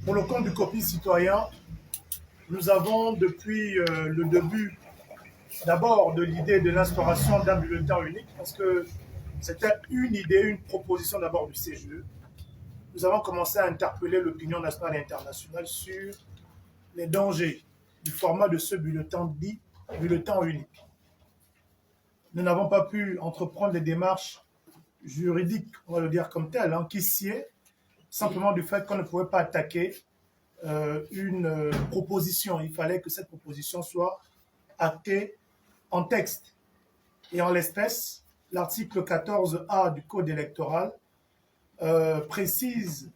Pour le compte du COPI citoyen, nous avons depuis le début d'abord de l'idée de l'instauration d'un bulletin unique, parce que c'était une idée, une proposition d'abord du CGE. Nous avons commencé à interpeller l'opinion nationale et internationale sur les dangers du format de ce bulletin dit bulletin unique. Nous n'avons pas pu entreprendre les démarches juridiques, on va le dire comme tel, qui sied simplement du fait qu'on ne pouvait pas attaquer une proposition. Il fallait que cette proposition soit actée en texte. Et en l'espèce, l'article 14A du Code électoral précise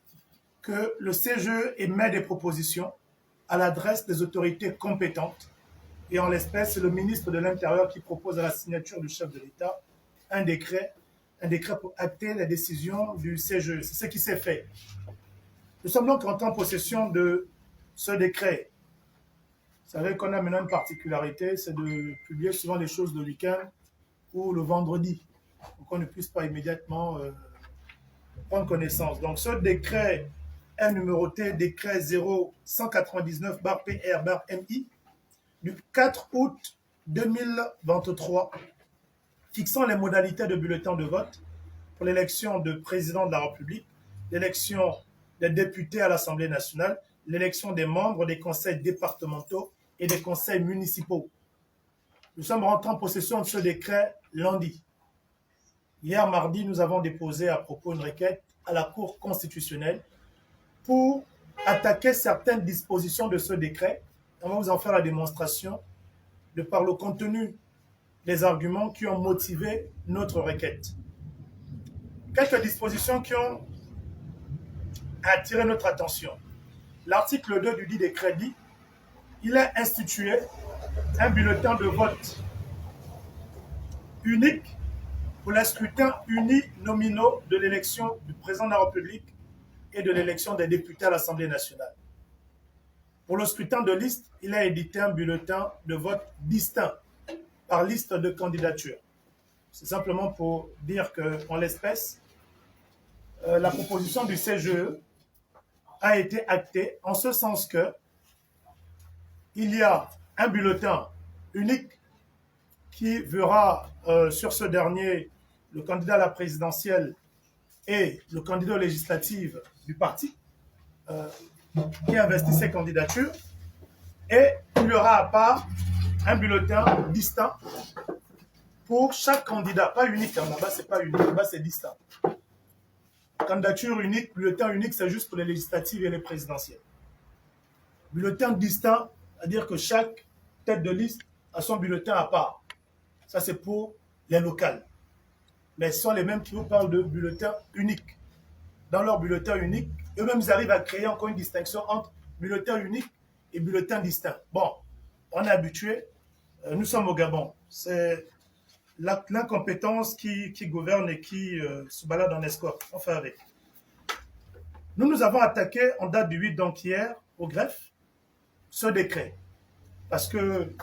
que le CGE émet des propositions à l'adresse des autorités compétentes. Et en l'espèce, c'est le ministre de l'Intérieur qui propose à la signature du chef de l'État un décret pour acter la décision du CGE. C'est ce qui s'est fait. Nous sommes donc en possession de ce décret. Vous savez qu'on a maintenant une particularité, c'est de publier souvent les choses le week-end ou le vendredi, pour qu'on ne puisse pas immédiatement prendre connaissance. Donc ce décret est numéroté décret 0199-PR-MI du 4 août 2023, fixant les modalités de bulletin de vote pour l'élection de président de la République, l'élection des députés à l'Assemblée nationale, l'élection des membres des conseils départementaux et des conseils municipaux. Nous sommes rentrés en possession de ce décret lundi. Hier, mardi, nous avons déposé à propos une requête à la Cour constitutionnelle pour attaquer certaines dispositions de ce décret. On va vous en faire la démonstration de par le contenu des arguments qui ont motivé notre requête. Quelques dispositions qui ont attiré notre attention. L'article 2 du dit décret dit il est institué un bulletin de vote unique pour les scrutins uninominaux de l'élection du président de la République et de l'élection des députés à l'Assemblée nationale. Pour le scrutin de liste, il a édité un bulletin de vote distinct par liste de candidature. C'est simplement pour dire qu'en l'espèce, la proposition du CGE a été actée en ce sens que il y a un bulletin unique qui verra sur ce dernier le candidat à la présidentielle et le candidat aux législatives du parti qui investit ses candidatures. Et il y aura à part un bulletin distinct pour chaque candidat, pas unique, là-bas c'est pas unique, là-bas c'est distinct. Candidature unique, bulletin unique, c'est juste pour les législatives et les présidentielles. Bulletin distinct, c'est-à-dire que chaque tête de liste a son bulletin à part. Ça, c'est pour les locales. Mais ce sont les mêmes qui vous parlent de bulletin unique. Dans leur bulletin unique, eux-mêmes, ils arrivent à créer encore une distinction entre bulletin unique et bulletin distinct. Bon, on est habitué, nous sommes au Gabon. C'est l'incompétence qui gouverne et qui se balade en escorte. On fait avec. Nous avons attaqué en date du 8, donc hier, au greffe, ce décret. Parce que,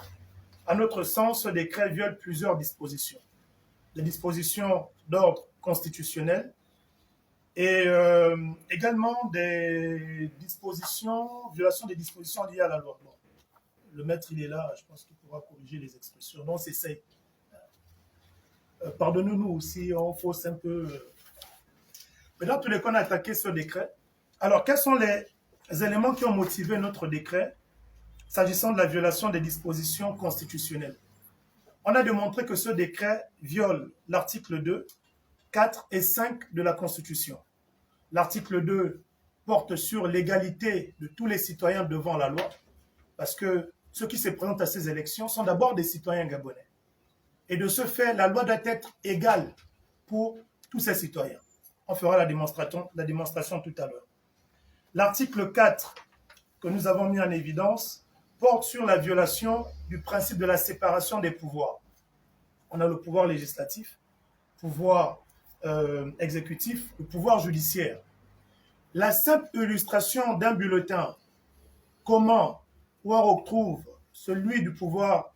à notre sens, ce décret viole plusieurs dispositions. Des dispositions d'ordre constitutionnel et également des dispositions, violation des dispositions liées à la loi. Bon, le maître, il est là, je pense qu'il pourra corriger les expressions. Donc, c'est ça. Pardonnez-nous aussi, on fausse un peu. Mais dans tous les cas, on a attaqué ce décret. Alors, quels sont les éléments qui ont motivé notre décret s'agissant de la violation des dispositions constitutionnelles? On a démontré que ce décret viole l'article 2, 4 et 5 de la Constitution. L'article 2 porte sur l'égalité de tous les citoyens devant la loi, parce que ceux qui se présentent à ces élections sont d'abord des citoyens gabonais. Et de ce fait, la loi doit être égale pour tous ces citoyens. On fera la démonstration tout à l'heure. L'article 4 que nous avons mis en évidence porte sur la violation du principe de la séparation des pouvoirs. On a le pouvoir législatif, le pouvoir exécutif, le pouvoir judiciaire. La simple illustration d'un bulletin, comment on retrouve celui du pouvoir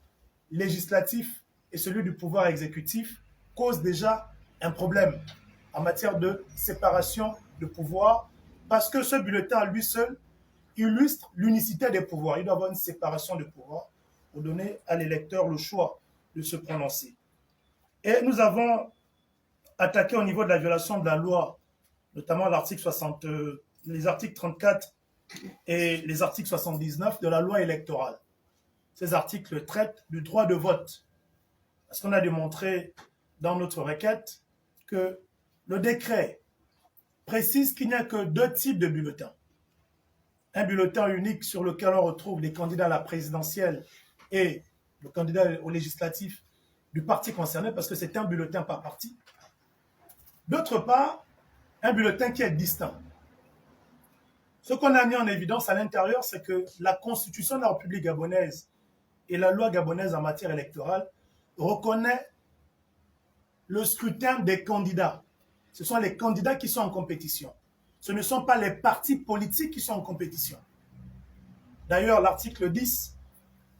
législatif et celui du pouvoir exécutif, cause déjà un problème en matière de séparation de pouvoir, parce que ce bulletin à lui seul illustre l'unicité des pouvoirs. Il doit y avoir une séparation des pouvoirs pour donner à l'électeur le choix de se prononcer. Et nous avons attaqué au niveau de la violation de la loi, notamment l'article 60, les articles 34 et les articles 79 de la loi électorale. Ces articles traitent du droit de vote. Parce qu'on a démontré dans notre requête que le décret précise qu'il n'y a que 2 types de bulletins. Un bulletin unique sur lequel on retrouve les candidats à la présidentielle et le candidat au législatif du parti concerné, parce que c'est un bulletin par parti. D'autre part, un bulletin qui est distinct. Ce qu'on a mis en évidence à l'intérieur, c'est que la Constitution de la République gabonaise et la loi gabonaise en matière électorale reconnaît le scrutin des candidats. Ce sont les candidats qui sont en compétition. Ce ne sont pas les partis politiques qui sont en compétition. D'ailleurs, l'article 10,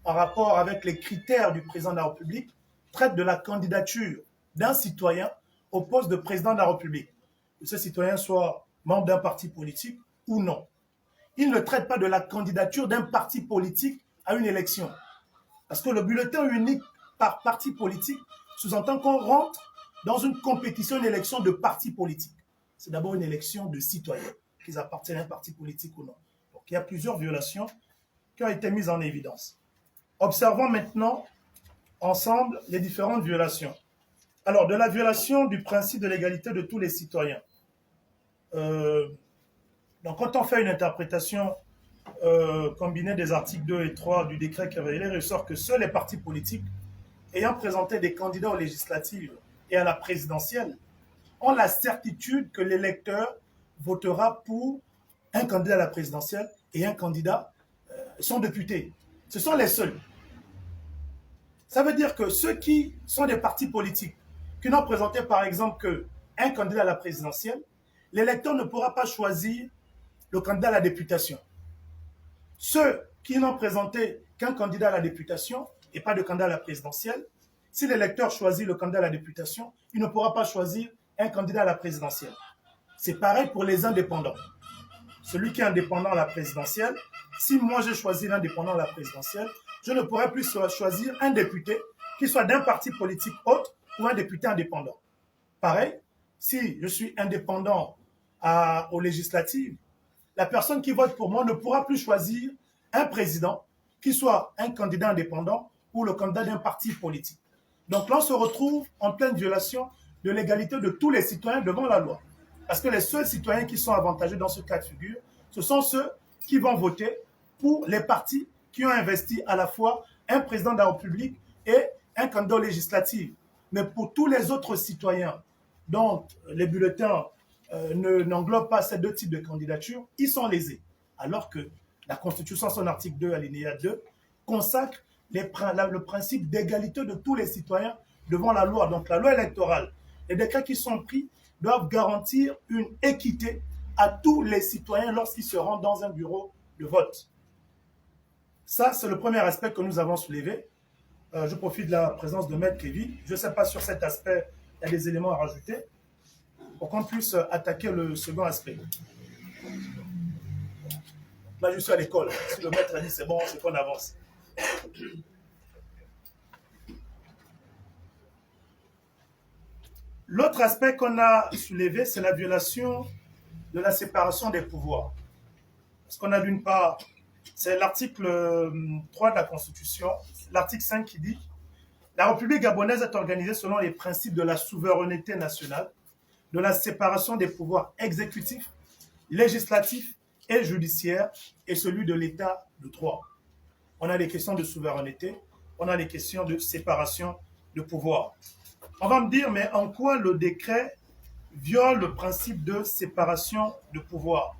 en rapport avec les critères du président de la République, traite de la candidature d'un citoyen au poste de président de la République. Que ce citoyen soit membre d'un parti politique ou non. Il ne traite pas de la candidature d'un parti politique à une élection. Parce que le bulletin unique par parti politique sous-entend qu'on rentre dans une compétition, une élection de parti politique. C'est d'abord une élection de citoyens, qu'ils appartiennent à un parti politique ou non. Donc il y a plusieurs violations qui ont été mises en évidence. Observons maintenant ensemble les différentes violations. Alors, de la violation du principe de l'égalité de tous les citoyens. Donc, quand on fait une interprétation combinée des articles 2 et 3 du décret qui il ressort que seuls les partis politiques ayant présenté des candidats aux législatives et à la présidentielle ont la certitude que l'électeur votera pour un candidat à la présidentielle et un candidat, son député. Ce sont les seuls. Ça veut dire que ceux qui sont des partis politiques, qui n'ont présenté par exemple qu'un candidat à la présidentielle, l'électeur ne pourra pas choisir le candidat à la députation. Ceux qui n'ont présenté qu'un candidat à la députation et pas de candidat à la présidentielle, si l'électeur choisit le candidat à la députation, il ne pourra pas choisir un candidat à la présidentielle. C'est pareil pour les indépendants. Celui qui est indépendant à la présidentielle, si moi j'ai choisi l'indépendant à la présidentielle, je ne pourrai plus choisir un député qui soit d'un parti politique autre ou un député indépendant. Pareil, si je suis indépendant aux législatives, la personne qui vote pour moi ne pourra plus choisir un président qui soit un candidat indépendant ou le candidat d'un parti politique. Donc là, on se retrouve en pleine violation de l'égalité de tous les citoyens devant la loi. Parce que les seuls citoyens qui sont avantagés dans ce cas de figure, ce sont ceux qui vont voter pour les partis qui ont investi à la fois un président de la République et un candidat législatif. Mais pour tous les autres citoyens dont les bulletins n'englobent pas ces 2 types de candidatures, ils sont lésés. Alors que la Constitution, son article 2, alinéa 2, consacre le principe d'égalité de tous les citoyens devant la loi. Donc la loi électorale, les décrets qui sont pris doivent garantir une équité à tous les citoyens lorsqu'ils se rendent dans un bureau de vote. Ça, c'est le premier aspect que nous avons soulevé. Je profite de la présence de Maître Kevin. Je ne sais pas sur cet aspect, il y a des éléments à rajouter pour qu'on puisse attaquer le second aspect. Là, je suis à l'école. Si le maître a dit c'est bon, c'est qu'on avance. L'autre aspect qu'on a soulevé, c'est la violation de la séparation des pouvoirs. Parce qu'on a d'une part, c'est l'article 3 de la Constitution, l'article 5 qui dit « La République gabonaise est organisée selon les principes de la souveraineté nationale, de la séparation des pouvoirs exécutifs, législatifs et judiciaires et celui de l'État de droit. » On a les questions de souveraineté, on a les questions de séparation de pouvoir. On va me dire, mais en quoi le décret viole le principe de séparation de pouvoir?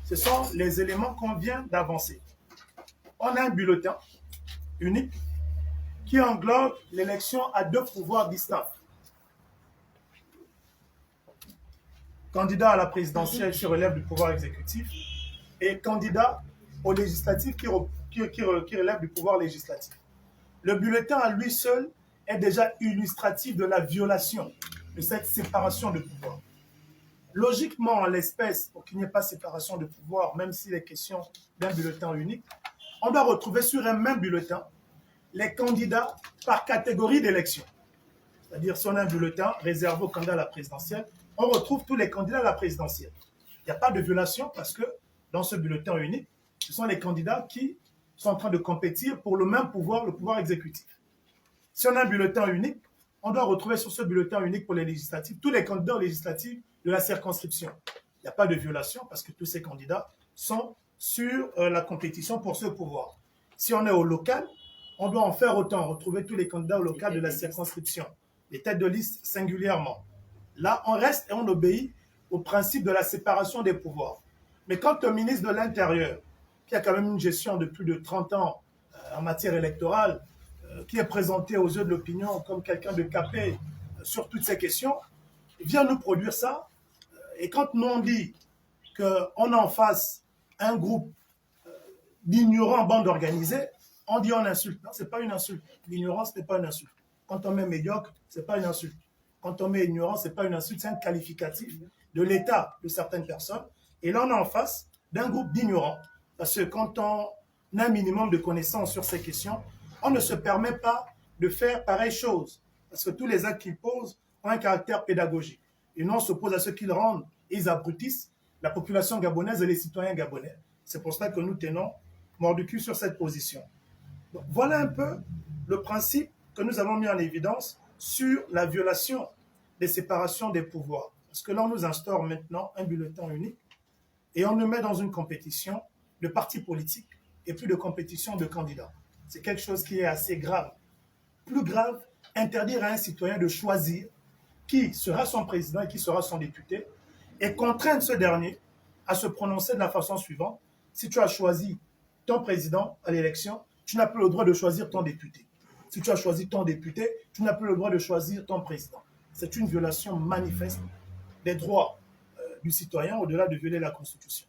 Ce sont les éléments qu'on vient d'avancer. On a un bulletin unique qui englobe l'élection à 2 pouvoirs distincts. Candidat à la présidentielle qui relève du pouvoir exécutif et candidat au législatif qui relève du pouvoir législatif. Le bulletin à lui seul est déjà illustratif de la violation de cette séparation de pouvoir. logiquement, en l'espèce, pour qu'il n'y ait pas séparation de pouvoir, même s'il est question d'un bulletin unique, on doit retrouver sur un même bulletin les candidats par catégorie d'élection. C'est-à-dire, si on a un bulletin réservé aux candidats à la présidentielle, on retrouve tous les candidats à la présidentielle. Il n'y a pas de violation parce que dans ce bulletin unique, ce sont les candidats qui sont en train de compétir pour le même pouvoir, le pouvoir exécutif. Si on a un bulletin unique, on doit retrouver sur ce bulletin unique pour les législatives tous les candidats législatifs de la circonscription. Il n'y a pas de violation parce que tous ces candidats sont sur la compétition pour ce pouvoir. Si on est au local, on doit en faire autant, retrouver tous les candidats au local de la circonscription, les têtes de liste singulièrement. Là, on reste et on obéit au principe de la séparation des pouvoirs. Mais quant au ministre de l'Intérieur, qui a quand même une gestion de plus de 30 ans en matière électorale, qui est présenté aux yeux de l'opinion comme quelqu'un de capé sur toutes ces questions, vient nous produire ça. Et quand nous on dit qu'on a en face un groupe d'ignorants en bande organisée, on dit on insulte. Non, ce n'est pas une insulte. L'ignorance n'est pas une insulte. Quand on met médiocre, ce n'est pas une insulte. Quand on met ignorant, ce n'est pas une insulte, c'est un qualificatif de l'état de certaines personnes. Et là, on est en face d'un groupe d'ignorants. Parce que quand on a un minimum de connaissances sur ces questions, on ne se permet pas de faire pareille chose. Parce que tous les actes qu'ils posent ont un caractère pédagogique. Et non, on s'oppose à ceux qu'ils rendent et ils abrutissent la population gabonaise et les citoyens gabonais. C'est pour cela que nous tenons mort du cul sur cette position. Donc, voilà un peu le principe que nous avons mis en évidence sur la violation des séparations des pouvoirs. Parce que là, on nous instaure maintenant un bulletin unique et on nous met dans une compétition de partis politiques et plus de compétition de candidats. C'est quelque chose qui est assez grave. Plus grave, interdire à un citoyen de choisir qui sera son président et qui sera son député et contraindre ce dernier à se prononcer de la façon suivante. Si tu as choisi ton président à l'élection, tu n'as plus le droit de choisir ton député. Si tu as choisi ton député, tu n'as plus le droit de choisir ton président. C'est une violation manifeste des droits du citoyen au-delà de violer la Constitution.